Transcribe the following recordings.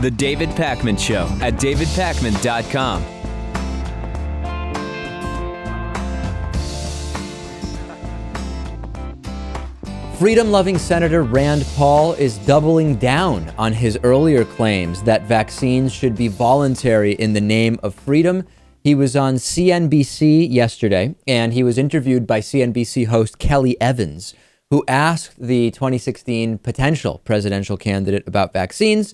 The David Pakman Show at davidpakman.com. Freedom-loving Senator Rand Paul is doubling down on his earlier claims that vaccines should be voluntary in the name of freedom. He was on CNBC yesterday, and he was interviewed by CNBC host Kelly Evans, who asked the 2016 potential presidential candidate about vaccines.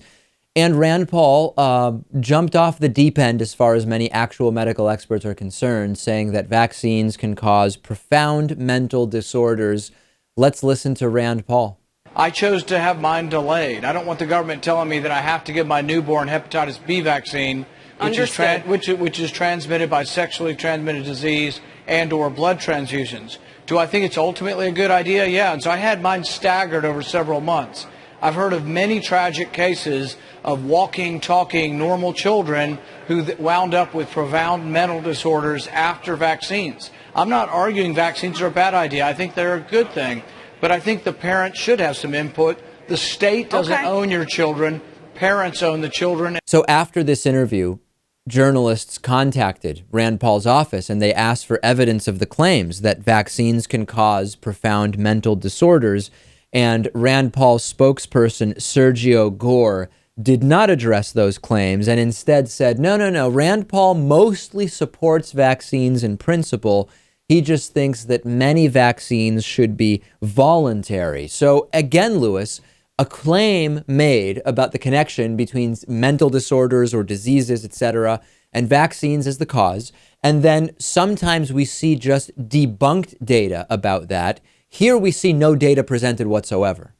And Rand Paul jumped off the deep end as far as many actual medical experts are concerned, saying that vaccines can cause profound mental disorders. Let's listen to Rand Paul. I chose to have mine delayed. I don't want the government telling me that I have to give my newborn hepatitis B vaccine, which is transmitted by sexually transmitted disease and or blood transfusions. Do I think it's ultimately a good idea? Yeah. And so I had mine staggered over several months. I've heard of many tragic cases of walking, talking, normal children who wound up with profound mental disorders after vaccines. I'm not arguing vaccines are a bad idea. I think they're a good thing. But I think the parents should have some input. The state doesn't own your children. Parents own the children. So after this interview, journalists contacted Rand Paul's office and they asked for evidence of the claims that vaccines can cause profound mental disorders. And Rand Paul's spokesperson, Sergio Gore, did not address those claims and instead said, no. Rand Paul mostly supports vaccines in principle. He just thinks that many vaccines should be voluntary. So again, Lewis, a claim made about the connection between mental disorders or diseases, etc., and vaccines as the cause. And then sometimes we see just debunked data about that. Here we see no data presented whatsoever.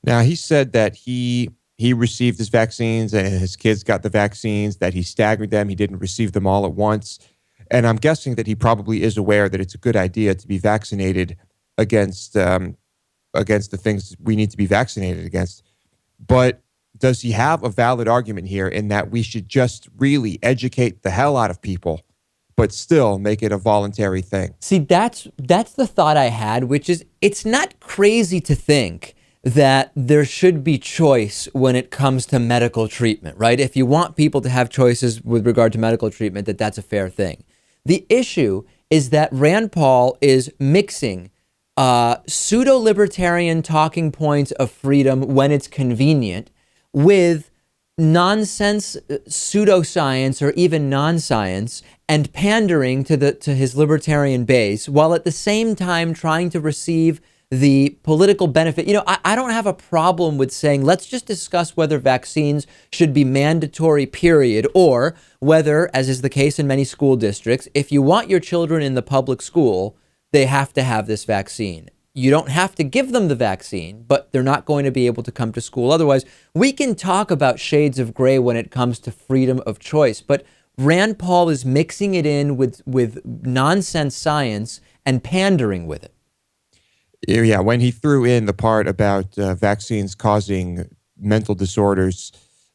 Now, he said that he received his vaccines and his kids got the vaccines, that he staggered them. He didn't receive them all at once. And I'm guessing that he probably is aware that it's a good idea to be vaccinated against the things we need to be vaccinated against. But does he have a valid argument here in that we should just really educate the hell out of people, but still make it a voluntary thing? See, that's the thought I had, which is it's not crazy to think that there should be choice when it comes to medical treatment, right? If you want people to have choices with regard to medical treatment, that's a fair thing. The issue is that Rand Paul is mixing pseudo-libertarian talking points of freedom when it's convenient with nonsense, pseudoscience, or even non-science, and pandering to his libertarian base, while at the same time trying to receive the political benefit. You know, I don't have a problem with saying, let's just discuss whether vaccines should be mandatory, period, or whether, as is the case in many school districts, if you want your children in the public school, they have to have this vaccine. You don't have to give them the vaccine, but they're not going to be able to come to school otherwise. We can talk about shades of gray when it comes to freedom of choice, but Rand Paul is mixing it in with nonsense science and pandering with it. Yeah, when he threw in the part about vaccines causing mental disorders,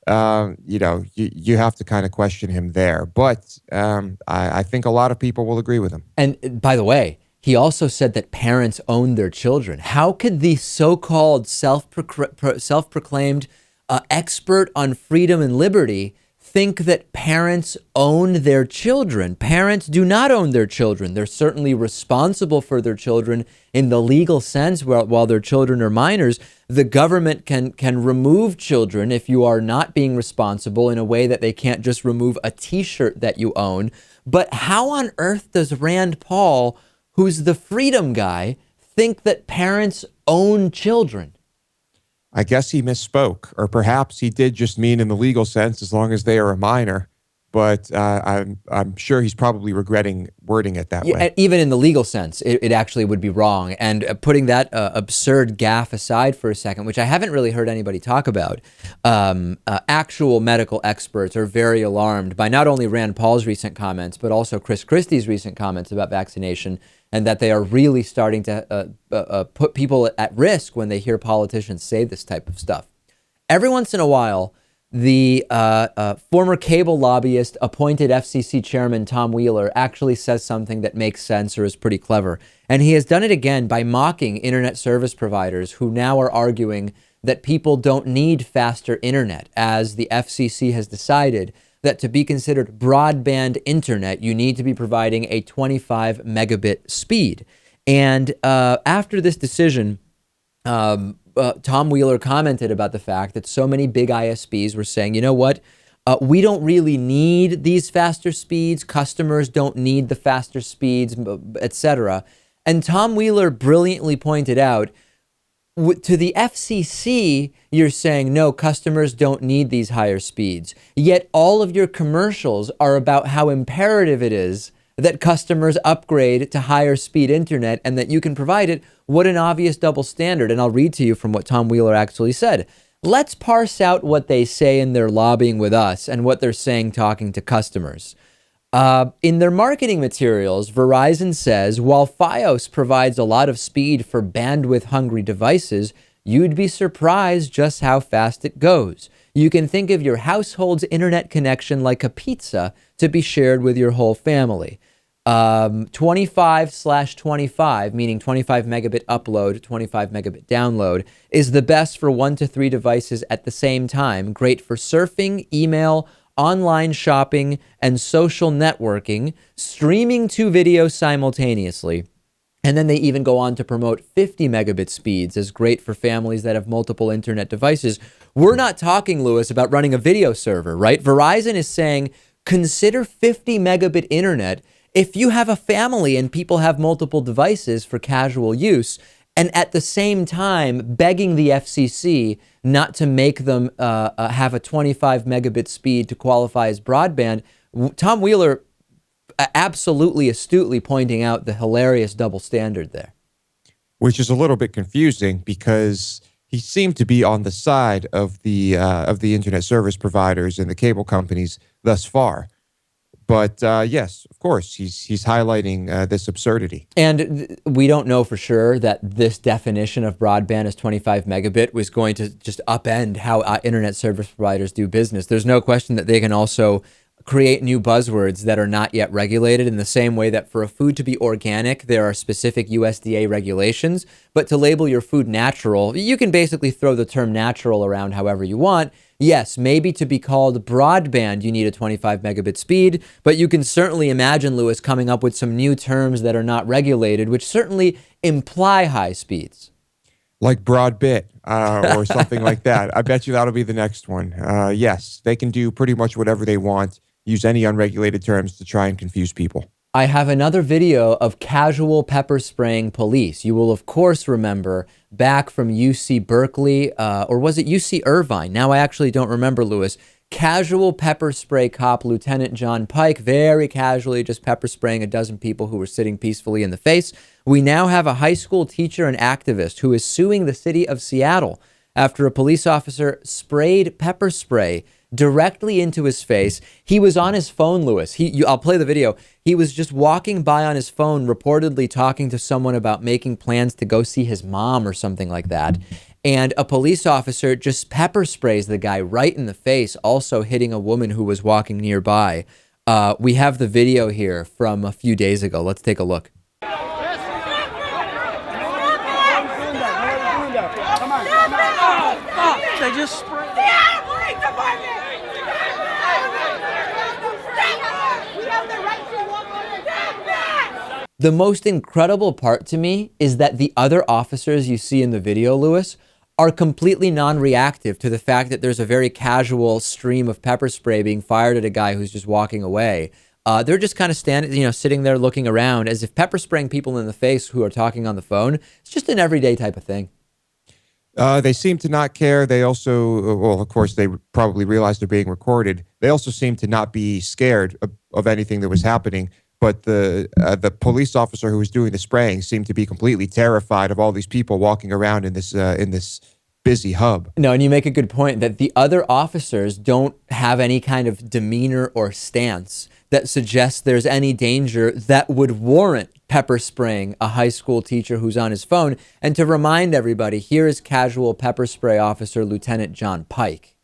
you have to kind of question him there. But I think a lot of people will agree with him. And by the way, he also said that parents own their children. How could the so-called self-proclaimed expert on freedom and liberty think that parents own their children? Parents do not own their children. They're certainly responsible for their children in the legal sense while their children are minors. The government can remove children if you are not being responsible in a way that they can't just remove a t-shirt that you own. But how on earth does Rand Paul, who's the freedom guy, think that parents own children? I guess he misspoke, or perhaps he did just mean in the legal sense, as long as they are a minor. But I'm sure he's probably regretting wording it that way. Even in the legal sense, it actually would be wrong. And putting that absurd gaffe aside for a second, which I haven't really heard anybody talk about, actual medical experts are very alarmed by not only Rand Paul's recent comments, but also Chris Christie's recent comments about vaccination, and that they are really starting to put people at risk when they hear politicians say this type of stuff. Every once in a while, the former cable lobbyist appointed FCC chairman Tom Wheeler actually says something that makes sense or is pretty clever. And he has done it again by mocking internet service providers who now are arguing that people don't need faster internet, as the FCC has decided that to be considered broadband internet, you need to be providing a 25 megabit speed. And after this decision, Tom Wheeler commented about the fact that so many big ISPs were saying, you know what, we don't really need these faster speeds. Customers don't need the faster speeds, etc. And Tom Wheeler brilliantly pointed out, to the FCC, you're saying, no, customers don't need these higher speeds. Yet all of your commercials are about how imperative it is that customers upgrade to higher speed internet and that you can provide it. What an obvious double standard. And I'll read to you from what Tom Wheeler actually said. Let's parse out what they say in their lobbying with us and what they're saying talking to customers. In their marketing materials, Verizon says, while Fios provides a lot of speed for bandwidth-hungry devices, you'd be surprised just how fast it goes. You can think of your household's internet connection like a pizza to be shared with your whole family. 25/25, meaning 25 megabit upload, 25 megabit download, is the best for 1 to 3 devices at the same time. Great for surfing, email, online shopping, and social networking, streaming 2 videos simultaneously. And then they even go on to promote 50 megabit speeds as great for families that have multiple internet devices. We're not talking, Lewis, about running a video server, right? Verizon is saying, consider 50 megabit internet if you have a family and people have multiple devices for casual use, and at the same time begging the FCC not to make them have a 25 megabit speed to qualify as broadband. Tom Wheeler absolutely astutely pointing out the hilarious double standard there. Which is a little bit confusing because he seemed to be on the side of the internet service providers and the cable companies thus far. But yes, of course, he's highlighting this absurdity. And we don't know for sure that this definition of broadband as 25 megabit was going to just upend how internet service providers do business. There's no question that they can also create new buzzwords that are not yet regulated, in the same way that for a food to be organic, there are specific USDA regulations. But to label your food natural, you can basically throw the term natural around however you want. Yes, maybe to be called broadband, you need a 25 megabit speed, but you can certainly imagine, Lewis, coming up with some new terms that are not regulated, which certainly imply high speeds. Like broadbit or something like that. I bet you that'll be the next one. Yes, they can do pretty much whatever they want, use any unregulated terms to try and confuse people. I have another video of casual pepper spraying police. You will, of course, remember back from UC Berkeley, or was it UC Irvine? Now I actually don't remember, Lewis. Casual pepper spray cop Lieutenant John Pike, very casually just pepper spraying a dozen people who were sitting peacefully in the face. We now have a high school teacher and activist who is suing the city of Seattle after a police officer sprayed pepper spray directly into his face. He was on his phone, Lewis. I'll play the video. He was just walking by on his phone, reportedly talking to someone about making plans to go see his mom or something like that. And a police officer just pepper sprays the guy right in the face, also hitting a woman who was walking nearby. We have the video here from a few days ago. Let's take a look. They just sprayed. The most incredible part to me is that the other officers you see in the video, Lewis, are completely non-reactive to the fact that there's a very casual stream of pepper spray being fired at a guy who's just walking away. They're just kind of standing, sitting there looking around as if pepper spraying people in the face who are talking on the phone, it's just an everyday type of thing. They seem to not care. They also, well, of course, they probably realize they're being recorded. They also seem to not be scared of anything that was happening. But the police officer who was doing the spraying seemed to be completely terrified of all these people walking around in this busy hub. No, and you make a good point that the other officers don't have any kind of demeanor or stance that suggests there's any danger that would warrant pepper spraying a high school teacher who's on his phone. And to remind everybody, here is casual pepper spray officer Lieutenant John Pike.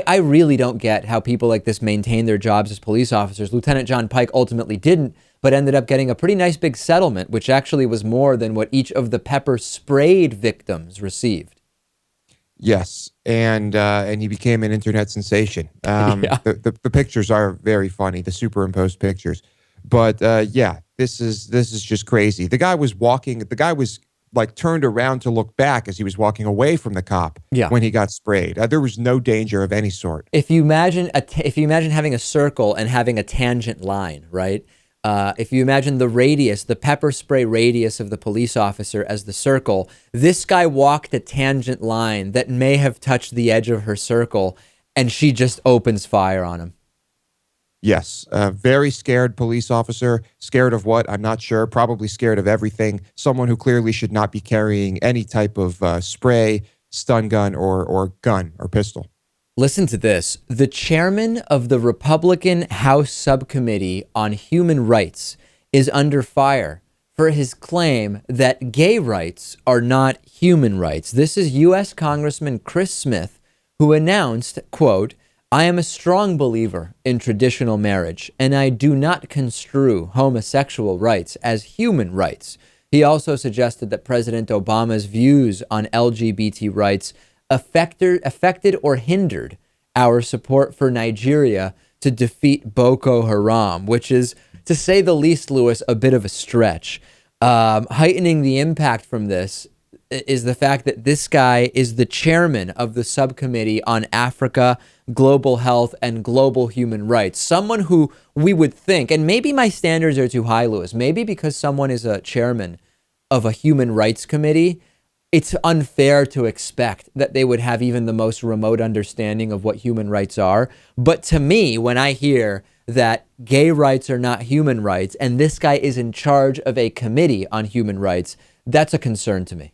I really don't get how people like this maintain their jobs as police officers. Lieutenant John Pike ultimately didn't, but ended up getting a pretty nice big settlement, which actually was more than what each of the pepper sprayed victims received. Yes, and he became an internet sensation. The pictures are very funny, the superimposed pictures. But this is just crazy. The guy was walking. The guy was like turned around to look back as he was walking away from the cop when he got sprayed. There was no danger of any sort. If you imagine having a circle and having a tangent line, right? If you imagine the radius, the pepper spray radius of the police officer as the circle, this guy walked a tangent line that may have touched the edge of her circle, and she just opens fire on him. Yes, a very scared police officer. Scared of what? I'm not sure. Probably scared of everything. Someone who clearly should not be carrying any type of spray, stun gun, or gun or pistol. Listen to this. The chairman of the Republican House Subcommittee on Human Rights is under fire for his claim that gay rights are not human rights. This is U.S. Congressman Chris Smith, who announced, quote, "I am a strong believer in traditional marriage, and I do not construe homosexual rights as human rights." He also suggested that President Obama's views on LGBT rights affected or hindered our support for Nigeria to defeat Boko Haram, which is, to say the least, Lewis, a bit of a stretch. Heightening the impact from this is the fact that this guy is the chairman of the subcommittee on Africa, global health, and global human rights. Someone who we would think, and maybe my standards are too high, Lewis, maybe because someone is a chairman of a human rights committee, it's unfair to expect that they would have even the most remote understanding of what human rights are. But to me, when I hear that gay rights are not human rights, and this guy is in charge of a committee on human rights, that's a concern to me.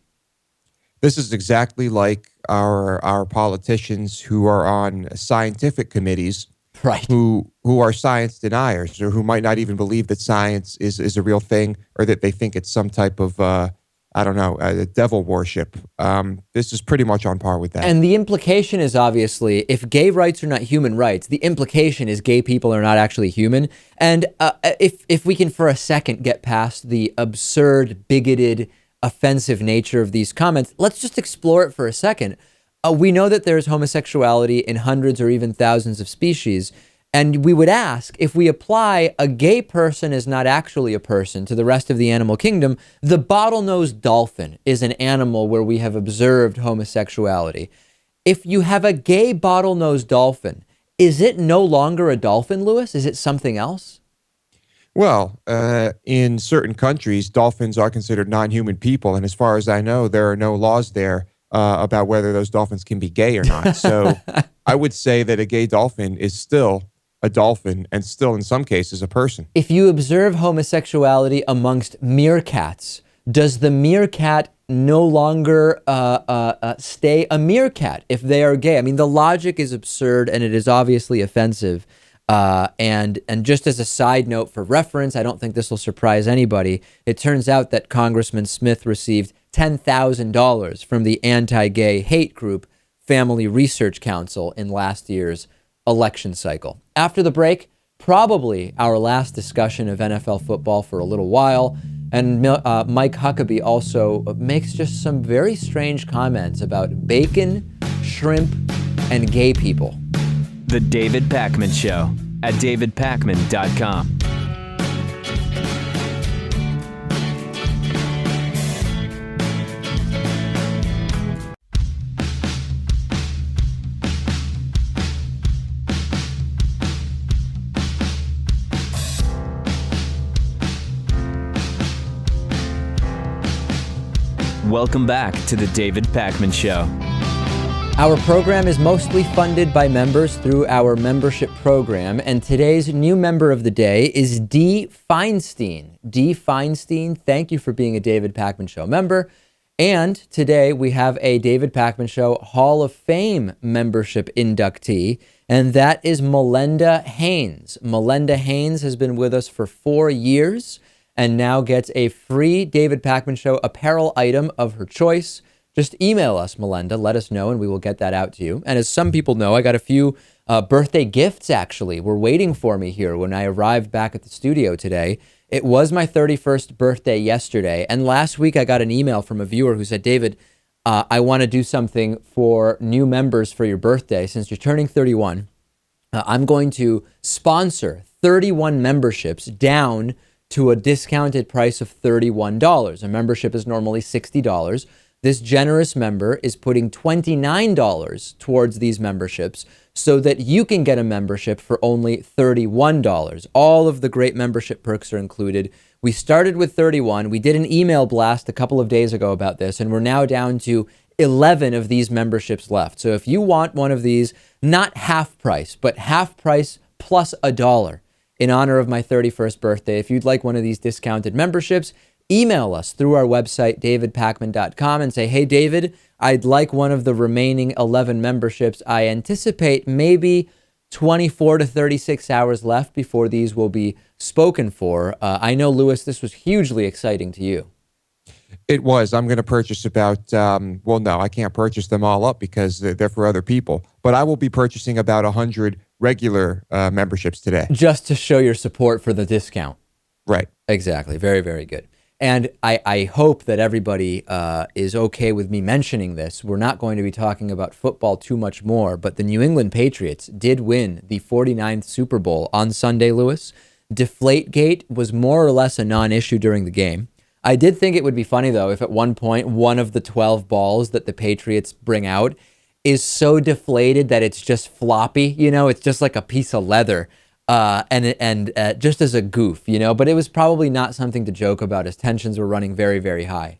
This is exactly like our politicians who are on scientific committees, right? Who are science deniers, or who might not even believe that science is a real thing, or that they think it's some type of devil worship. This is pretty much on par with that. And the implication is obviously, if gay rights are not human rights, the implication is gay people are not actually human. And if we can for a second get past the absurd, bigoted, offensive nature of these comments, let's just explore it for a second. We know that there's homosexuality in hundreds or even thousands of species. And we would ask, if we apply a gay person is not actually a person to the rest of the animal kingdom, the bottlenose dolphin is an animal where we have observed homosexuality. If you have a gay bottlenose dolphin, is it no longer a dolphin, Lewis? Is it something else? Well, in certain countries, dolphins are considered non-human people. And as far as I know, there are no laws there about whether those dolphins can be gay or not. So I would say that a gay dolphin is still a dolphin and still, in some cases, a person. If you observe homosexuality amongst meerkats, does the meerkat no longer stay a meerkat if they are gay? I mean, the logic is absurd and it is obviously offensive. And just as a side note for reference, I don't think this will surprise anybody. It turns out that Congressman Smith received $10,000 from the anti-gay hate group Family Research Council in last year's election cycle. After the break, probably our last discussion of NFL football for a little while. And Mike Huckabee also makes just some very strange comments about bacon, shrimp, and gay people. The David Pakman Show at davidpakman.com. Welcome back to the David Pakman Show. Our program is mostly funded by members through our membership program, and today's new member of the day is D. Feinstein. D. Feinstein, thank you for being a David Pakman Show member. And today we have a David Pakman Show Hall of Fame membership inductee, and that is Melinda Haynes. Melinda Haynes has been with us for 4 years and now gets a free David Pakman Show apparel item of her choice. just email us, Melinda. Let us know, and we will get that out to you. And as some people know, I got a few birthday gifts, actually, were waiting for me here when I arrived back at the studio today. It was my 31st birthday yesterday, and last week I got an email from a viewer who said, David, I want to do something for new members for your birthday. Since you're turning 31, I'm going to sponsor 31 memberships down to a discounted price of $31. A membership is normally $60. This generous member is putting $29 towards these memberships so that you can get a membership for only $31. All of the great membership perks are included. We started with 31. We did an email blast a couple of days ago about this, and we're now down to 11 of these memberships left. So if you want one of these, not half price, but half price plus $1 in honor of my 31st birthday, if you'd like one of these discounted memberships, email us through our website, davidpakman.com, and say, hey, David, I'd like one of the remaining 11 memberships. I anticipate maybe 24 to 36 hours left before these will be spoken for. I know, Lewis, this was hugely exciting to you. It was. I'm going to purchase about, well, no, I can't purchase them all up because they're for other people. But I will be purchasing about 100 regular memberships today. Just to show your support for the discount. Right. Exactly. Very, very good. And I hope that everybody is okay with me mentioning this. We're not going to be talking about football too much more, but the New England Patriots did win the 49th Super Bowl on Sunday, Lewis. Deflategate was more or less a non-issue during the game. I did think it would be funny, though, if at one point one of the 12 balls that the Patriots bring out is so deflated that it's just floppy, you know, it's just like a piece of leather. And just as a goof, you know, but it was probably not something to joke about as tensions were running very, very high.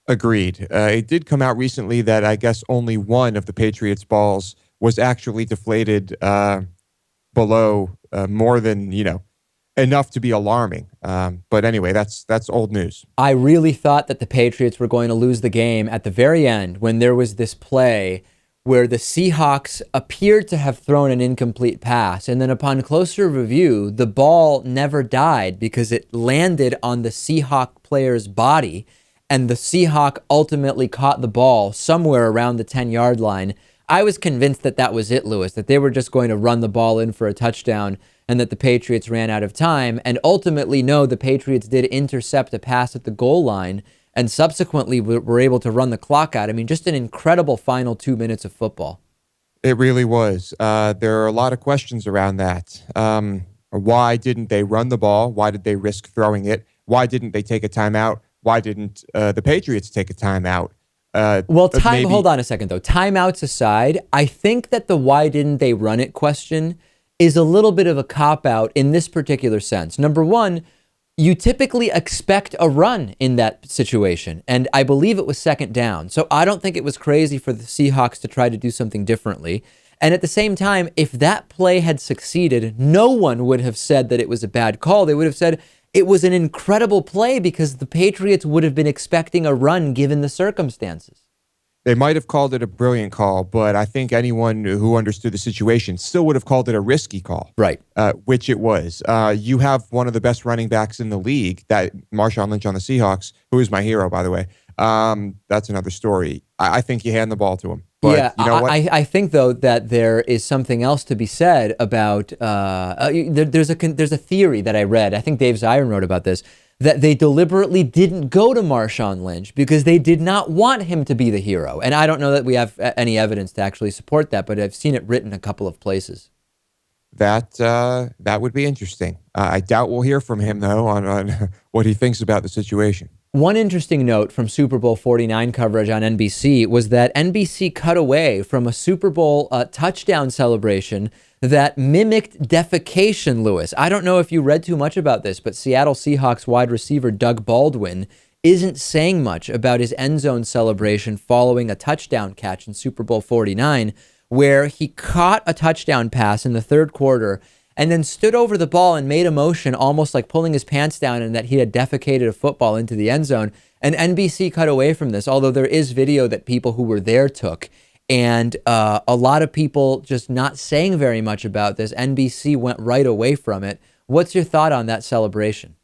Agreed. It did come out recently that I guess only one of the Patriots balls was actually deflated below more than, you know, enough to be alarming. But anyway, that's old news. I really thought that the Patriots were going to lose the game at the very end when there was this play where the Seahawks appeared to have thrown an incomplete pass. And then upon closer review, the ball never died because it landed on the Seahawk player's body. And the Seahawk ultimately caught the ball somewhere around the 10-yard line. I was convinced that that was it, Lewis, that they were just going to run the ball in for a touchdown and that the Patriots ran out of time. And ultimately, no, the Patriots did intercept a pass at the goal line and subsequently were able to run the clock out. I mean, just an incredible final 2 minutes of football. It really was. There are a lot of questions around that. Why didn't they run the ball? Why did they risk throwing it? Why didn't they take a timeout? Why didn't the Patriots take a timeout? Hold on a second, though. Timeouts aside, I think that the why didn't they run it question is a little bit of a cop-out in this particular sense. Number one, you typically expect a run in that situation, and I believe it was second down. So I don't think it was crazy for the Seahawks to try to do something differently. And at the same time, if that play had succeeded, no one would have said that it was a bad call. They would have said it was an incredible play because the Patriots would have been expecting a run given the circumstances. They might have called it a brilliant call, but I think anyone who understood the situation still would have called it a risky call. Right. Which it was. You have one of the best running backs in the league, that Marshawn Lynch on the Seahawks, who is my hero, by the way. That's another story. I think you hand the ball to him. But yeah, you know what? I think, though, that there is something else to be said about, there's a theory that I read, I think Dave Zirin wrote about this, that they deliberately didn't go to Marshawn Lynch because they did not want him to be the hero. And I don't know that we have any evidence to actually support that, but I've seen it written a couple of places. That would be interesting. I doubt we'll hear from him, though, on what he thinks about the situation. One interesting note from Super Bowl 49 coverage on NBC was that NBC cut away from a Super Bowl touchdown celebration that mimicked defecation, Lewis. I don't know if you read too much about this, but Seattle Seahawks wide receiver Doug Baldwin isn't saying much about his end zone celebration following a touchdown catch in Super Bowl 49, where he caught a touchdown pass in the third quarter and then stood over the ball and made a motion almost like pulling his pants down and that he had defecated a football into the end zone. And NBC cut away from this, although there is video that people who were there took. And a lot of people just not saying very much about this. NBC went right away from it. What's your thought on that celebration?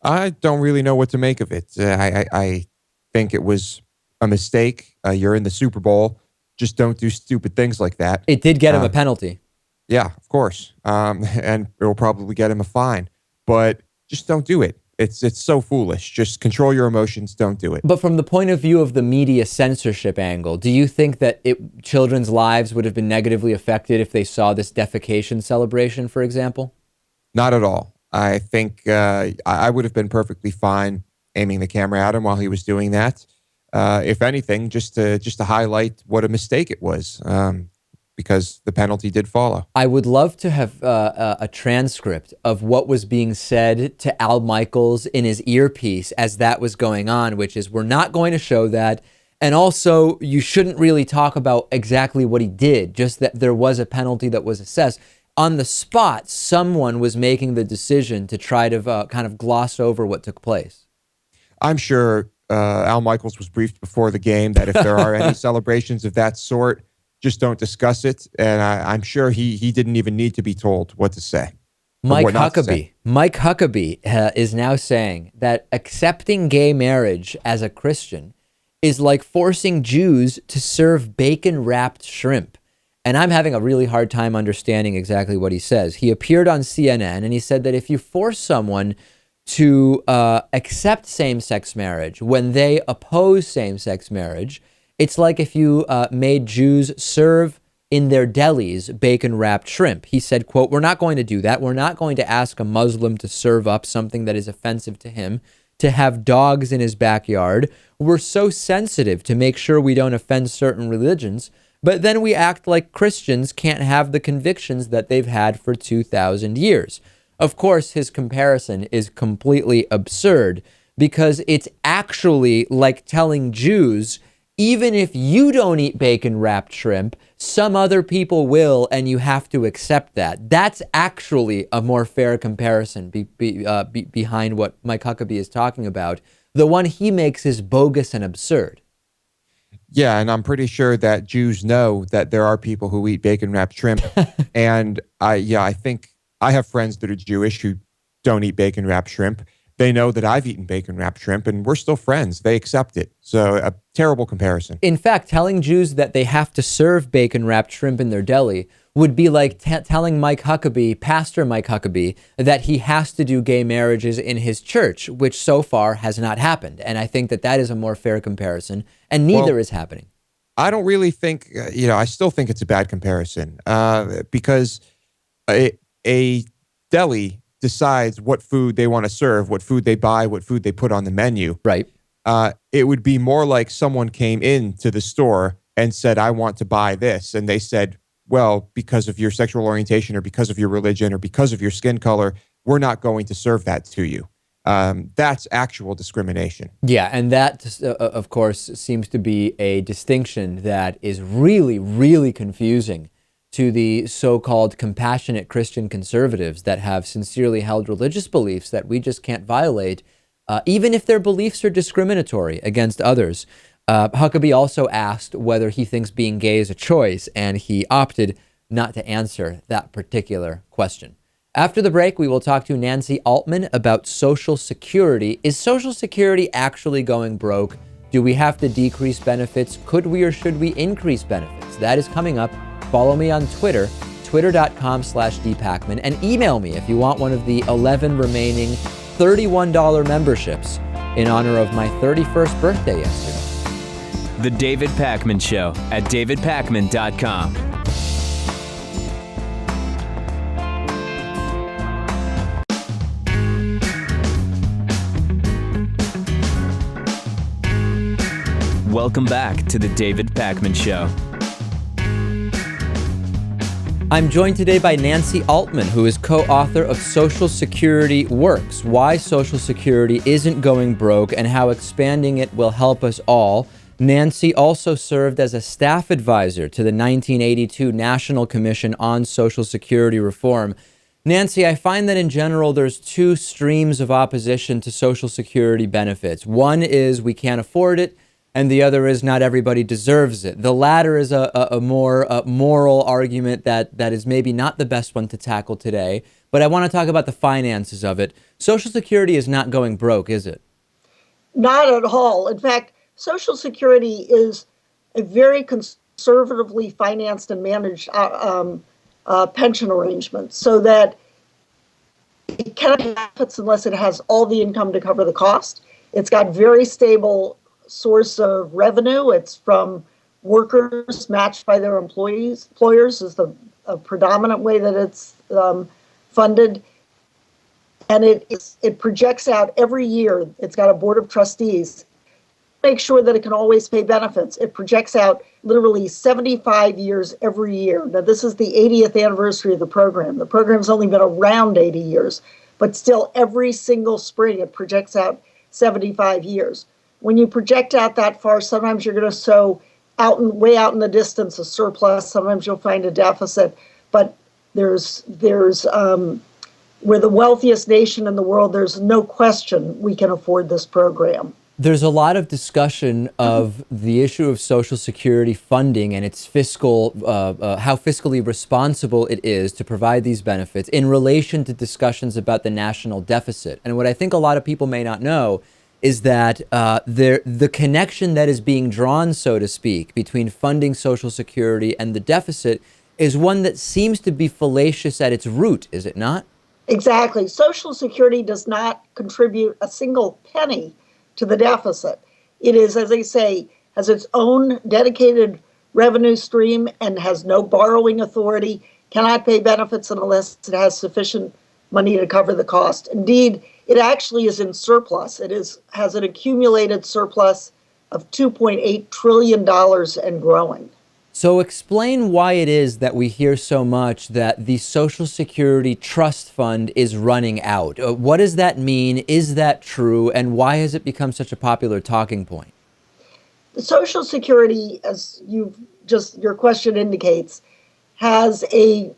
I don't really know what to make of it. I think it was a mistake. You're in the Super Bowl. Just don't do stupid things like that. It did get him a penalty. Yeah, of course. And it will probably get him a fine. But just don't do it. It's so foolish. Just control your emotions. Don't do it. But from the point of view of the media censorship angle, do you think that children's lives would have been negatively affected if they saw this defecation celebration, for example? Not at all. I think I would have been perfectly fine aiming the camera at him while he was doing that. If anything, just to highlight what a mistake it was. Because the penalty did follow. I would love to have a transcript of what was being said to Al Michaels in his earpiece as that was going on, which is, we're not going to show that. And also, you shouldn't really talk about exactly what he did, just that there was a penalty that was assessed. On the spot, someone was making the decision to try to kind of gloss over what took place. I'm sure Al Michaels was briefed before the game that if there are any celebrations of that sort, just don't discuss it. And I'm sure he didn't even need to be told what to say. Mike Huckabee is now saying that accepting gay marriage as a Christian is like forcing Jews to serve bacon-wrapped shrimp. And I'm having a really hard time understanding exactly what he says. He appeared on CNN and he said that if you force someone to accept same-sex marriage when they oppose same-sex marriage, it's like if you made Jews serve in their delis bacon-wrapped shrimp. He said, quote, "We're not going to do that. We're not going to ask a Muslim to serve up something that is offensive to him, to have dogs in his backyard. We're so sensitive to make sure we don't offend certain religions, but then we act like Christians can't have the convictions that they've had for 2,000 years. Of course, his comparison is completely absurd because it's actually like telling Jews, even if you don't eat bacon-wrapped shrimp, some other people will, and you have to accept that. That's actually a more fair comparison behind what Mike Huckabee is talking about. The one he makes is bogus and absurd. Yeah, and I'm pretty sure that Jews know that there are people who eat bacon-wrapped shrimp. And I think I have friends that are Jewish who don't eat bacon-wrapped shrimp. They know that I've eaten bacon-wrapped shrimp, and we're still friends. They accept it. So a terrible comparison. In fact, telling Jews that they have to serve bacon-wrapped shrimp in their deli would be like telling Mike Huckabee, Pastor Mike Huckabee, that he has to do gay marriages in his church, which so far has not happened. And I think that is a more fair comparison, and neither is happening. I don't really think, I still think it's a bad comparison because a deli decides what food they want to serve, what food they buy, what food they put on the menu. Right. It would be more like someone came into the store and said, I want to buy this. And they said, well, because of your sexual orientation or because of your religion or because of your skin color, we're not going to serve that to you. That's actual discrimination. Yeah, and that, of course, seems to be a distinction that is really, really confusing to the so-called compassionate Christian conservatives that have sincerely held religious beliefs that we just can't violate, even if their beliefs are discriminatory against others. Huckabee also asked whether he thinks being gay is a choice, and he opted not to answer that particular question. After the break, we will talk to Nancy Altman about Social Security. Is Social Security actually going broke? Do we have to decrease benefits? Could we or should we increase benefits? That is coming up. Follow me on Twitter, twitter.com/dpacman, and email me if you want one of the 11 remaining $31 memberships in honor of my 31st birthday yesterday. The David Pakman Show at davidpakman.com. Welcome back to the David Pakman Show. I'm joined today by Nancy Altman, who is co-author of Social Security Works, Why Social Security Isn't Going Broke and How Expanding It Will Help Us All. Nancy also served as a staff advisor to the 1982 National Commission on Social Security Reform. Nancy, I find that in general there's two streams of opposition to Social Security benefits. One is we can't afford it, and the other is not everybody deserves it. The latter is a more moral argument that is maybe not the best one to tackle today, but I want to talk about the finances of it. Social Security is not going broke, is it? Not at all. In fact, Social Security is a very conservatively financed and managed pension arrangement, so that it cannot have benefits unless it has all the income to cover the cost. It's got very stable source of revenue. It's from workers matched by their employers is the predominant way that it's funded. And it projects out every year. It's got a board of trustees. Make sure that it can always pay benefits. It projects out literally 75 years every year. Now, this is the 80th anniversary of the program. The program's only been around 80 years, but still every single spring it projects out 75 years. When you project out that far, sometimes you're going to sow way out in the distance a surplus. Sometimes you'll find a deficit, but there's we're the wealthiest nation in the world. There's no question we can afford this program. There's a lot of discussion of the issue of Social Security funding and its fiscal, how fiscally responsible it is to provide these benefits in relation to discussions about the national deficit. And what I think a lot of people may not know is that the connection that is being drawn, so to speak, between funding Social Security and the deficit is one that seems to be fallacious at its root, is it not? Exactly. Social Security does not contribute a single penny to the deficit. It is, as I say, has its own dedicated revenue stream and has no borrowing authority, cannot pay benefits unless it has sufficient money to cover the cost. Indeed, it actually is in surplus. It has an accumulated surplus of $2.8 trillion and growing. So explain why it is that we hear so much that the Social Security Trust Fund is running out. What does that mean? Is that true? And why has it become such a popular talking point? The Social Security, as your question indicates, has a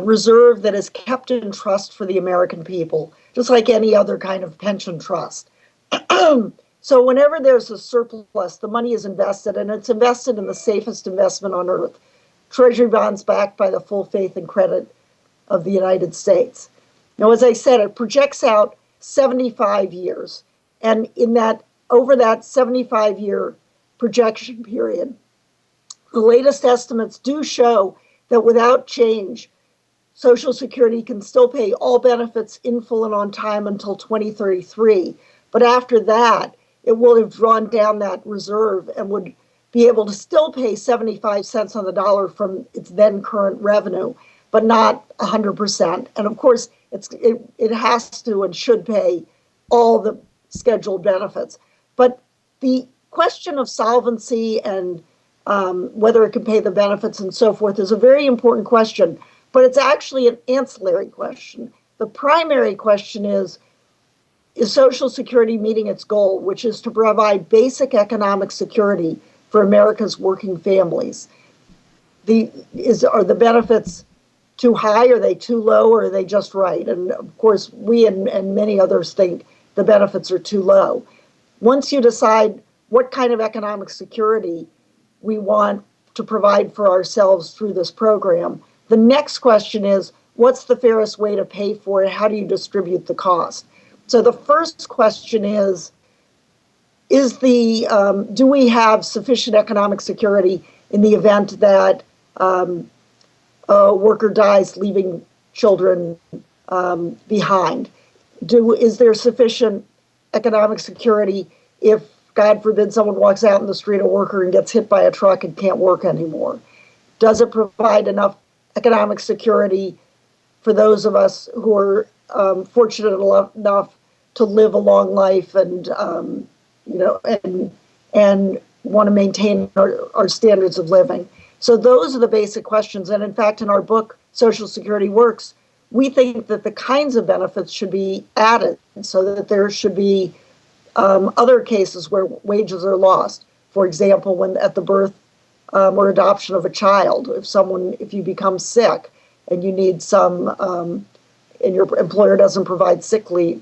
reserve that is kept in trust for the American people, just like any other kind of pension trust. So whenever there's a surplus, the money is invested, and it's invested in the safest investment on earth, Treasury bonds backed by the full faith and credit of the United States. Now, as I said, it projects out 75 years. And over that 75-year projection period, the latest estimates do show that without change, Social Security can still pay all benefits in full and on time until 2033. But after that, it will have drawn down that reserve and would be able to still pay 75 cents on the dollar from its then current revenue, but not 100%. And of course, it has to and should pay all the scheduled benefits. But the question of solvency and whether it can pay the benefits and so forth is a very important question, but it's actually an ancillary question. The primary question is Social Security meeting its goal, which is to provide basic economic security for America's working families? Are the benefits too high? Are they too low? Or are they just right? And of course, we and many others think the benefits are too low. Once you decide what kind of economic security we want to provide for ourselves through this program, the next question is, what's the fairest way to pay for it? How do you distribute the cost? So the first question is do we have sufficient economic security in the event that a worker dies leaving children behind? Is there sufficient economic security if, God forbid, someone walks out in the street, a worker, and gets hit by a truck and can't work anymore? Does it provide enough economic security for those of us who are fortunate enough to live a long life and want to maintain our standards of living? So those are the basic questions. And in fact, in our book, Social Security Works, we think that the kinds of benefits should be added so that there should be other cases where wages are lost. For example, when at the birth or adoption of a child, if you become sick and you need and your employer doesn't provide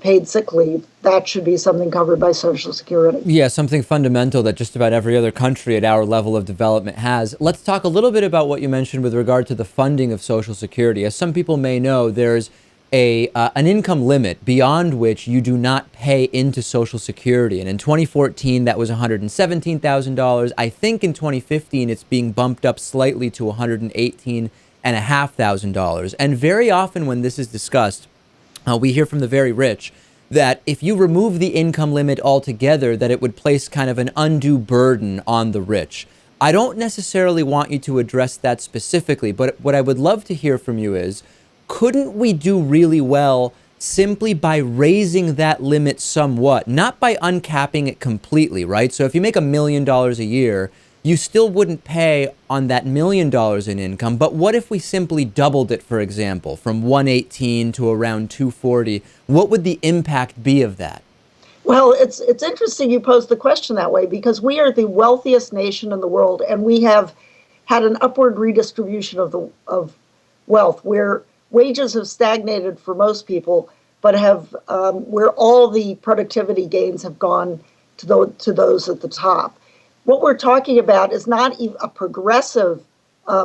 paid sick leave, that should be something covered by Social Security. Yeah, something fundamental that just about every other country at our level of development has. Let's talk a little bit about what you mentioned with regard to the funding of Social Security. As some people may know, there's an income limit beyond which you do not pay into Social Security. And in 2014, that was $117,000. I think in 2015, it's being bumped up slightly to $118,500. And very often when this is discussed, we hear from the very rich that if you remove the income limit altogether, that it would place kind of an undue burden on the rich. I don't necessarily want you to address that specifically, but what I would love to hear from you is, couldn't we do really well simply by raising that limit somewhat, not by uncapping it completely, right? So if you make $1 million a year, you still wouldn't pay on that $1 million in income. But what if we simply doubled it, for example, from 118 to around 240? What would the impact be of that? Well, it's interesting you pose the question that way, because we are the wealthiest nation in the world, and we have had an upward redistribution of wealth, where wages have stagnated for most people, but have where all the productivity gains have gone to those at the top. What we're talking about is not a progressive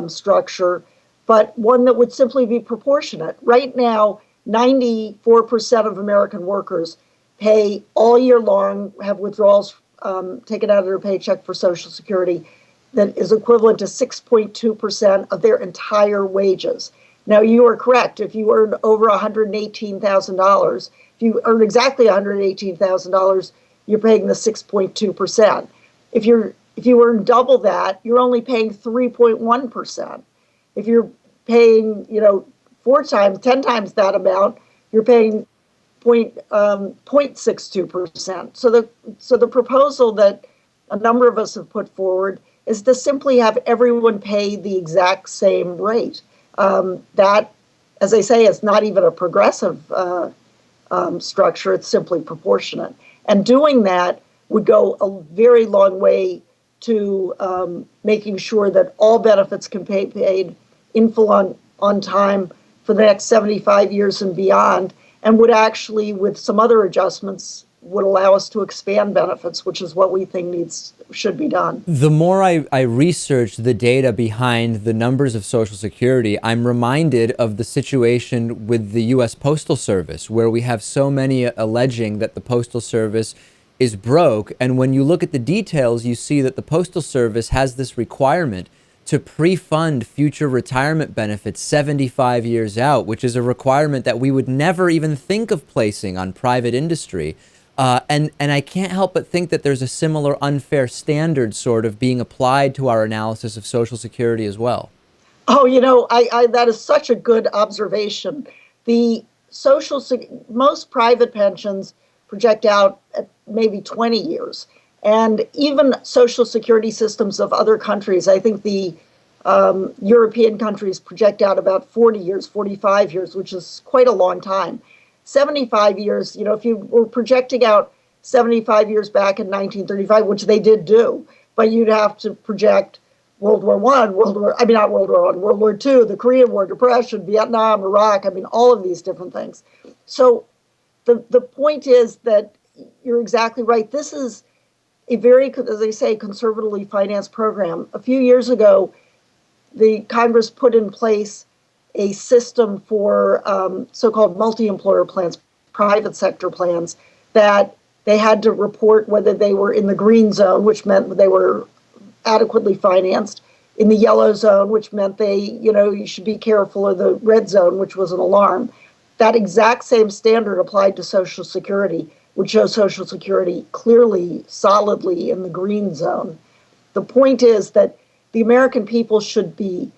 structure, but one that would simply be proportionate. Right now, 94% of American workers pay all year long, have withdrawals taken out of their paycheck for Social Security that is equivalent to 6.2% of their entire wages. Now, you are correct. If you earn over $118,000, if you earn exactly $118,000, you're paying the 6.2%. If you earn double that, you're only paying 3.1%. If you're paying, 10 times that amount, you're paying 0.62%. So the proposal that a number of us have put forward is to simply have everyone pay the exact same rate. That, as I say, is not even a progressive structure. It's simply proportionate. And doing that would go a very long way to making sure that all benefits can be paid in full on time for the next 75 years and beyond, and would actually, with some other adjustments, would allow us to expand benefits, which is what we think should be done. The more I research the data behind the numbers of Social Security, I'm reminded of the situation with the U.S. Postal Service, where we have so many alleging that the Postal Service is broke. And when you look at the details, you see that the Postal Service has this requirement to pre-fund future retirement benefits 75 years out, which is a requirement that we would never even think of placing on private industry. And I can't help but think that there's a similar unfair standard sort of being applied to our analysis of Social Security as well. Oh, that is such a good observation. Most private pensions project out at maybe 20 years. And even Social Security systems of other countries, I think the European countries project out about 40 years, 45 years, which is quite a long time. 75 years, if you were projecting out 75 years back in 1935, which they did do, but you'd have to project World War I, World War II, the Korean War, Depression, Vietnam, Iraq, all of these different things. So the point is that you're exactly right. This is a very, as I say, conservatively financed program. A few years ago, the Congress put in place a system for so-called multi-employer plans, private sector plans, that they had to report whether they were in the green zone, which meant they were adequately financed, in the yellow zone, which meant you should be careful, or the red zone, which was an alarm. That exact same standard applied to Social Security, would show Social Security clearly, solidly in the green zone. The point is that the American people should be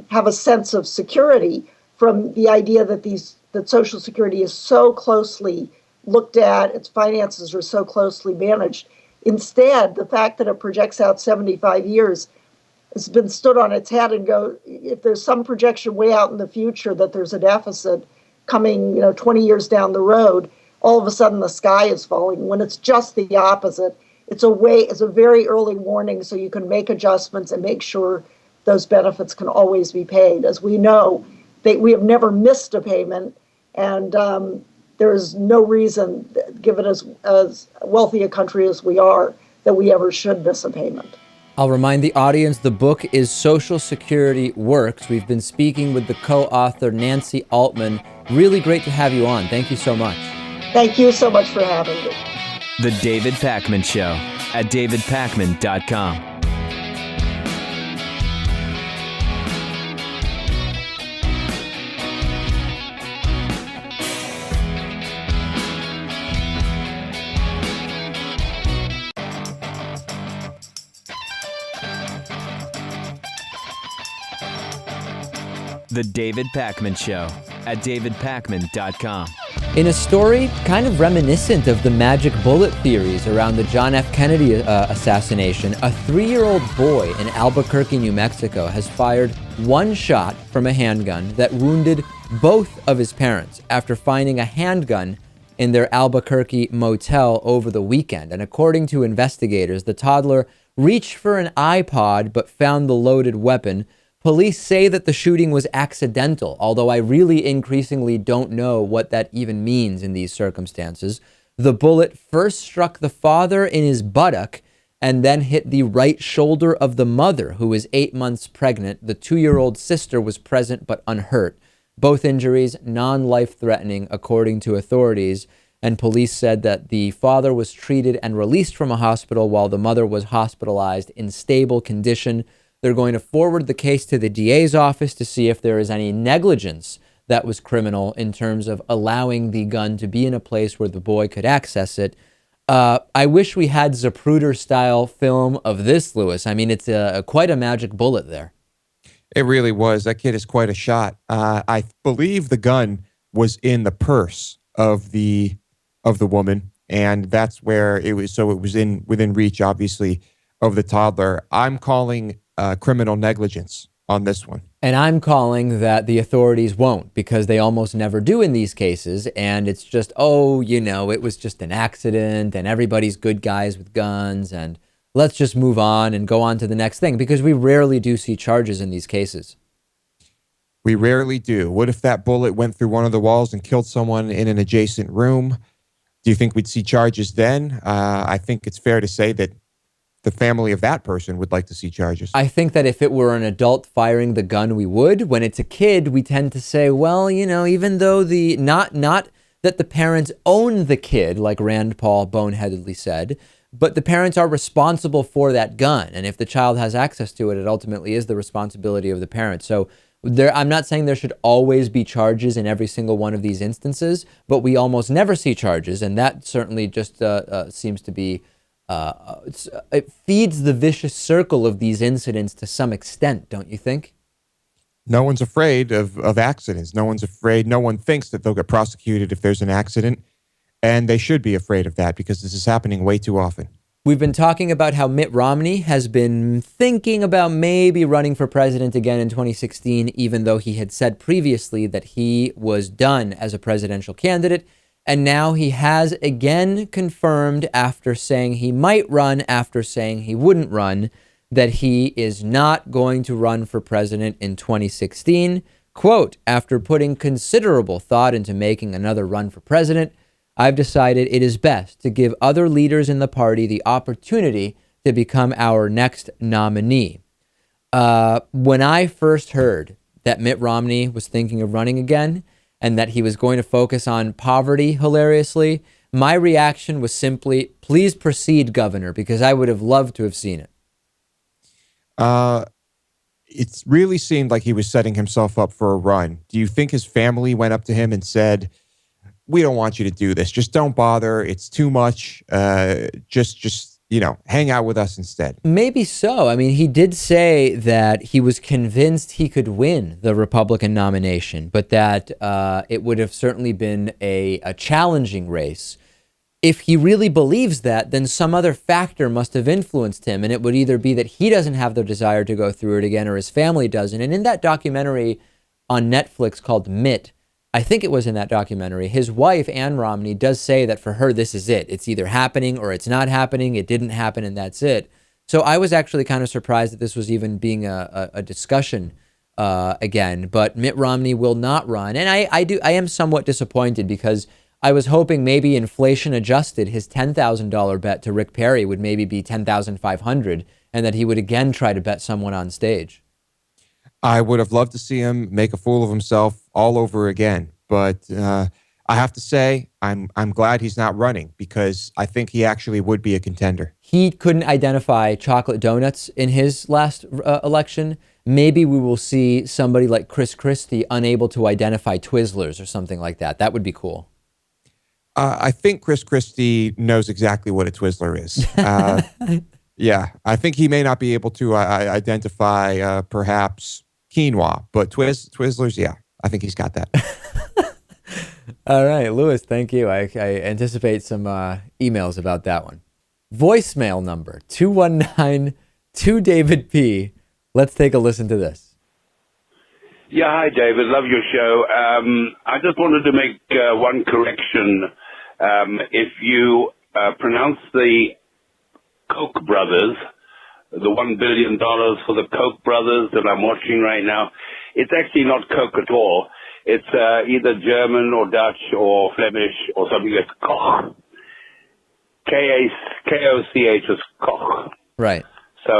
have a sense of security from the idea that Social Security is so closely looked at, its finances are so closely managed. Instead, the fact that it projects out 75 years has been stood on its head, and if there's some projection way out in the future that there's a deficit coming 20 years down the road, all of a sudden the sky is falling, when it's just the opposite. It's a very early warning, so you can make adjustments and make sure those benefits can always be paid. As we know, we have never missed a payment, and there is no reason, given as wealthy a country as we are, that we ever should miss a payment. I'll remind the audience, the book is Social Security Works. We've been speaking with the co-author Nancy Altman. Really great to have you on. Thank you so much. Thank you so much for having me. The David Pakman Show at davidpakman.com. The David Pakman Show at davidpakman.com. In a story kind of reminiscent of the magic bullet theories around the John F. Kennedy assassination, a 3-year-old boy in Albuquerque, New Mexico has fired one shot from a handgun that wounded both of his parents after finding a handgun in their Albuquerque motel over the weekend. And according to investigators, the toddler reached for an iPod but found the loaded weapon. Police say that the shooting was accidental, although I really increasingly don't know what that even means in these circumstances. The bullet first struck the father in his buttock and then hit the right shoulder of the mother, who was 8 months pregnant. The 2-year-old sister was present but unhurt. Both injuries non-life-threatening, according to authorities. And police said that the father was treated and released from a hospital while the mother was hospitalized in stable condition. They're going to forward the case to the DA's office to see if there is any negligence that was criminal in terms of allowing the gun to be in a place where the boy could access it. I wish we had Zapruder-style film of this, Lewis. I mean, it's quite a magic bullet there. It really was. That kid is quite a shot. I believe the gun was in the purse of the woman, and that's where it was. So it was within reach, obviously, of the toddler. I'm calling criminal negligence on this one. And I'm calling that the authorities won't, because they almost never do in these cases. And it's just, it was just an accident and everybody's good guys with guns and let's just move on and go on to the next thing, because we rarely do see charges in these cases. We rarely do. What if that bullet went through one of the walls and killed someone in an adjacent room? Do you think we'd see charges then? I think it's fair to say that the family of that person would like to see charges. I think that if it were an adult firing the gun, we would. When it's a kid, we tend to say, well, even though not that the parents own the kid, like Rand Paul boneheadedly said, but the parents are responsible for that gun. And if the child has access to it, it ultimately is the responsibility of the parents. So I'm not saying there should always be charges in every single one of these instances, but we almost never see charges. And that certainly just seems to be it feeds the vicious circle of these incidents to some extent, don't you think? No one's afraid of accidents. No one's afraid. No one thinks that they'll get prosecuted if there's an accident. And they should be afraid of that because this is happening way too often. We've been talking about how Mitt Romney has been thinking about maybe running for president again in 2016, even though he had said previously that he was done as a presidential candidate. And now he has again confirmed, after saying he might run, after saying he wouldn't run, that he is not going to run for president in 2016. Quote, after putting considerable thought into making another run for president, I've decided it is best to give other leaders in the party the opportunity to become our next nominee. When I first heard that Mitt Romney was thinking of running again, and that he was going to focus on poverty, hilariously, my reaction was simply, please proceed, Governor, because I would have loved to have seen it. It really seemed like he was setting himself up for a run. Do you think his family went up to him and said, we don't want you to do this. Just don't bother. It's too much. Just hang out with us instead. Maybe so. I mean, he did say that he was convinced he could win the Republican nomination, but that it would have certainly been a challenging race. If he really believes that, then some other factor must have influenced him, and it would either be that he doesn't have the desire to go through it again or his family doesn't. And in that documentary on Netflix called Mitt, I think it was in that documentary, his wife, Ann Romney, does say that for her, this is it. It's either happening or it's not happening. It didn't happen and that's it. So I was actually kind of surprised that this was even being a discussion again. But Mitt Romney will not run. And I am somewhat disappointed because I was hoping maybe inflation adjusted his $10,000 bet to Rick Perry would maybe be $10,500 and that he would again try to bet someone on stage. I would have loved to see him make a fool of himself all over again. But I have to say, I'm glad he's not running because I think he actually would be a contender. He couldn't identify chocolate donuts in his last election. Maybe we will see somebody like Chris Christie unable to identify Twizzlers or something like that. That would be cool. I think Chris Christie knows exactly what a Twizzler is. Yeah, I think he may not be able to identify perhaps quinoa, but Twizzlers, yeah, I think he's got that. All right, Louis, thank you. I anticipate some emails about that one. Voicemail number 219-2-David-P. Let's take a listen to this. Yeah, hi, David. Love your show. I just wanted to make one correction. If you pronounce the Koch brothers, the $1 billion for the Koch brothers that I'm watching right now, it's actually not Koch at all. It's either German or Dutch or Flemish or something like Koch. K-O-C-H is Koch. Right. So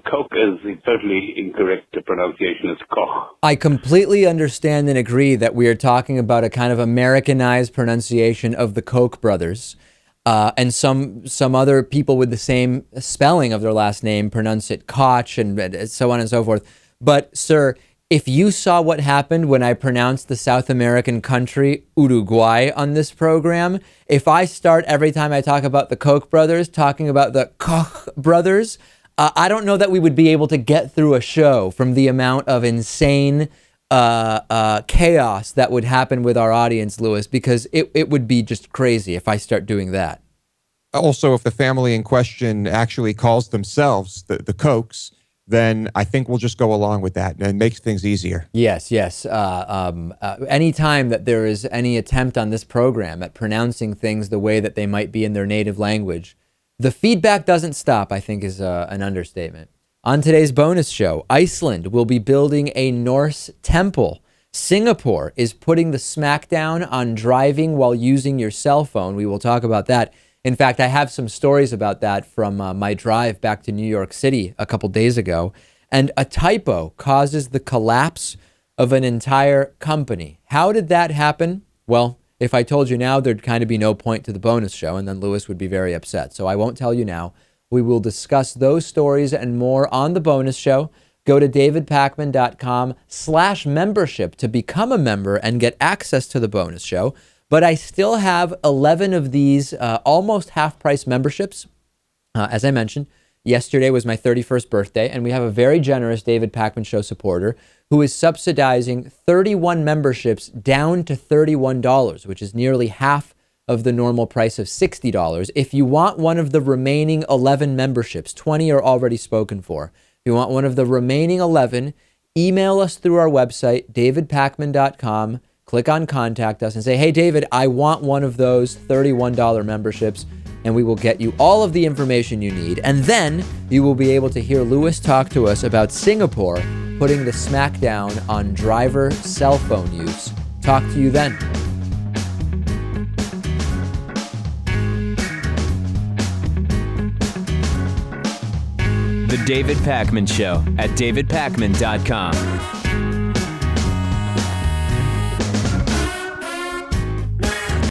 Koch is totally incorrect. The pronunciation is Koch. I completely understand and agree that we are talking about a kind of Americanized pronunciation of the Koch brothers. And some other people with the same spelling of their last name pronounce it Koch and so on and so forth. But, sir, if you saw what happened when I pronounced the South American country Uruguay on this program, if I start every time I talk about the Koch brothers talking about the Koch brothers, I don't know that we would be able to get through a show from the amount of insane chaos that would happen with our audience, Louis, because it would be just crazy if I start doing that. Also, if the family in question actually calls themselves the Kochs, then I think we'll just go along with that, and it makes things easier. Yes. Anytime that there is any attempt on this program at pronouncing things the way that they might be in their native language, the feedback doesn't stop, I think is an understatement. On today's bonus show, Iceland will be building a Norse temple. Singapore is putting the smackdown on driving while using your cell phone. We will talk about that. In fact, I have some stories about that from my drive back to New York City a couple days ago. And a typo causes the collapse of an entire company. How did that happen? Well, if I told you now, there'd kind of be no point to the bonus show, and then Louis would be very upset. So I won't tell you now. We will discuss those stories and more on the bonus show. Go to davidpakman.com/membership to become a member and get access to the bonus show. But I still have 11 of these almost half-price memberships. As I mentioned, yesterday was my 31st birthday, and we have a very generous David Pakman Show supporter who is subsidizing 31 memberships down to $31, which is nearly half of the normal price of $60. If you want one of the remaining 11 memberships, 20 are already spoken for. If you want one of the remaining 11, email us through our website, davidpakman.com. Click on Contact Us and say, hey, David, I want one of those $31 memberships, and we will get you all of the information you need. And then you will be able to hear Louis talk to us about Singapore putting the smackdown on driver cell phone use. Talk to you then. The David Pakman Show at davidpakman.com.